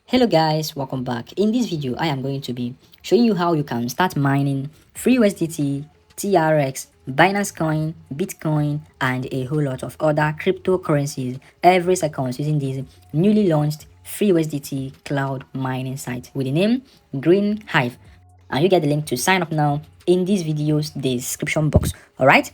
Hello guys, welcome back. In this video I am going to be showing you how you can start mining free USDT, TRX, Binance Coin, Bitcoin and a whole lot of other cryptocurrencies every second using this newly launched free USDT cloud mining site with the name Green Hive, and you get the link to sign up now in this video's description box. Alright,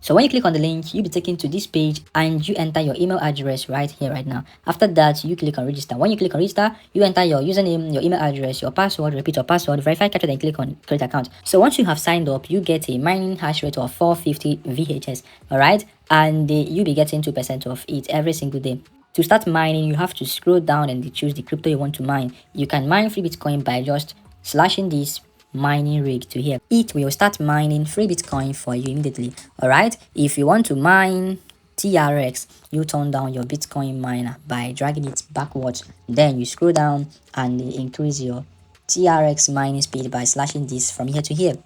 so when you click on the link, you'll be taken to this page and you enter your email address right here, right now. After that, you click on register. When you click on register, you enter your username, your email address, your password, repeat your password, verify captcha, then click on create account. So once you have signed up, you get a mining hash rate of 450 VHS, alright? And you'll be getting 2% of it every single day. To start mining, you have to scroll down and choose the crypto you want to mine. You can mine free Bitcoin by just slashing this mining rig to here. It will start mining free Bitcoin for you immediately. Alright, if you want to mine TRX, you turn down your Bitcoin miner by dragging it backwards. Then you scroll down and increase your TRX mining speed by slashing this from here to here.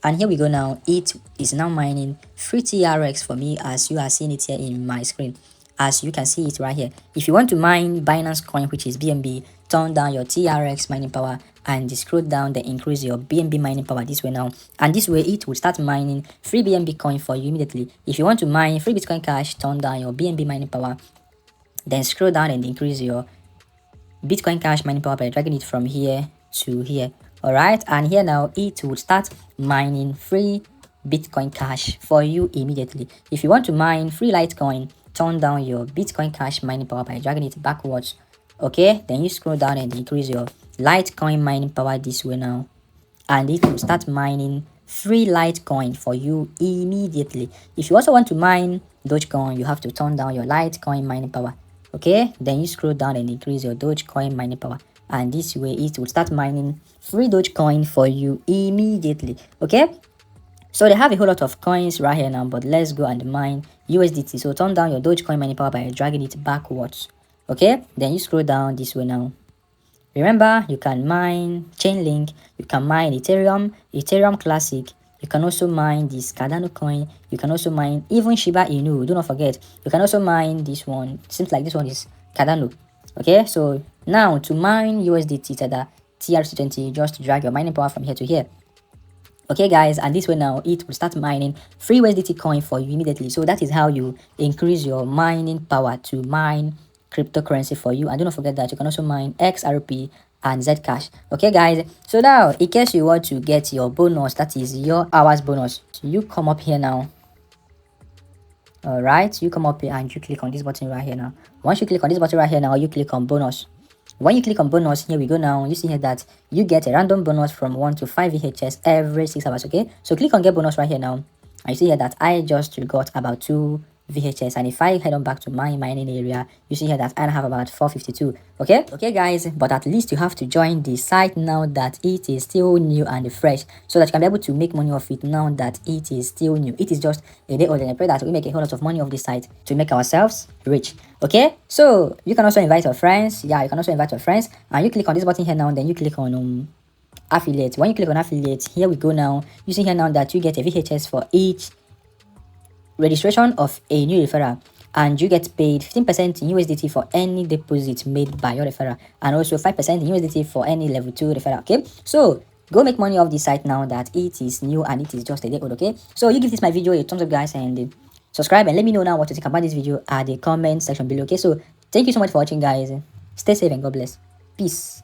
And here we go now. It is now mining free TRX for me, as you are seeing it here in my screen. As you can see it right here. If you want to mine Binance Coin, which is BNB, turn down your TRX mining power and scroll down, then increase your BNB mining power this way now. And this way it will start mining free BNB coin for you immediately. If you want to mine free Bitcoin Cash, turn down your BNB mining power, then scroll down and increase your Bitcoin Cash mining power by dragging it from here to here. Alright, and here now it will start mining free Bitcoin Cash for you immediately. If you want to mine free Litecoin, turn down your Bitcoin Cash mining power by dragging it backwards. Okay, then you scroll down and increase your Litecoin mining power this way now, and it will start mining free Litecoin for you immediately. If you also want to mine DOGECOIN, you have to turn down your Litecoin mining power. Okay, then you scroll down and increase your DOGECOIN mining power, and this way it will start mining free DOGECOIN for you immediately. Okay, so they have a whole lot of coins right here now, but let's go and mine USDT. So turn down your DOGECOIN mining power by dragging it backwards. Okay, then you scroll down this way now. Remember, you can mine Chainlink, you can mine Ethereum Classic, you can also mine this Cardano coin, you can also mine even Shiba Inu. Do not forget, you can also mine this one. Seems like this one is Cardano. Okay, so now to mine USDT Tether TRC20, just drag your mining power from here to here. Okay guys, and this way now it will start mining free USDT coin for you immediately. So that is how you increase your mining power to mine cryptocurrency for you. And do not forget that you can also mine XRP and Zcash. Okay guys, so now in case you want to get your bonus, that is your hours bonus, so you come up here now. All right, you come up here and you click on this button right here now. Once you click on this button right here now, you click on bonus. When you click on bonus, here we go now, you see here that you get a random bonus from 1 to 5 VHS every 6 hours. Okay, so click on get bonus right here now, and you see here that I just got about 2 VHS, and if I head on back to my mining area, you see here that I have about 452. Okay guys, but at least you have to join the site now that it is still new and fresh, so that you can be able to make money off it now that it is still new. It is just a day old, and I pray that we make a whole lot of money off this site to make ourselves rich. Okay, so you can also invite your friends. Yeah, you can also invite your friends, and you click on this button here now, then you click on affiliate. When you click on affiliate, here we go now, you see here now that you get a VHS for each registration of a new referral, and you get paid 15% in USDT for any deposit made by your referral, and also 5% in USDT for any level 2 referral. Okay, so go make money off this site now that it is new and it is just a day old. Okay, so you give this my video a thumbs up guys, and subscribe, and let me know now what you think about this video at the comment section below. Okay, so thank you so much for watching guys. Stay safe and God bless. Peace.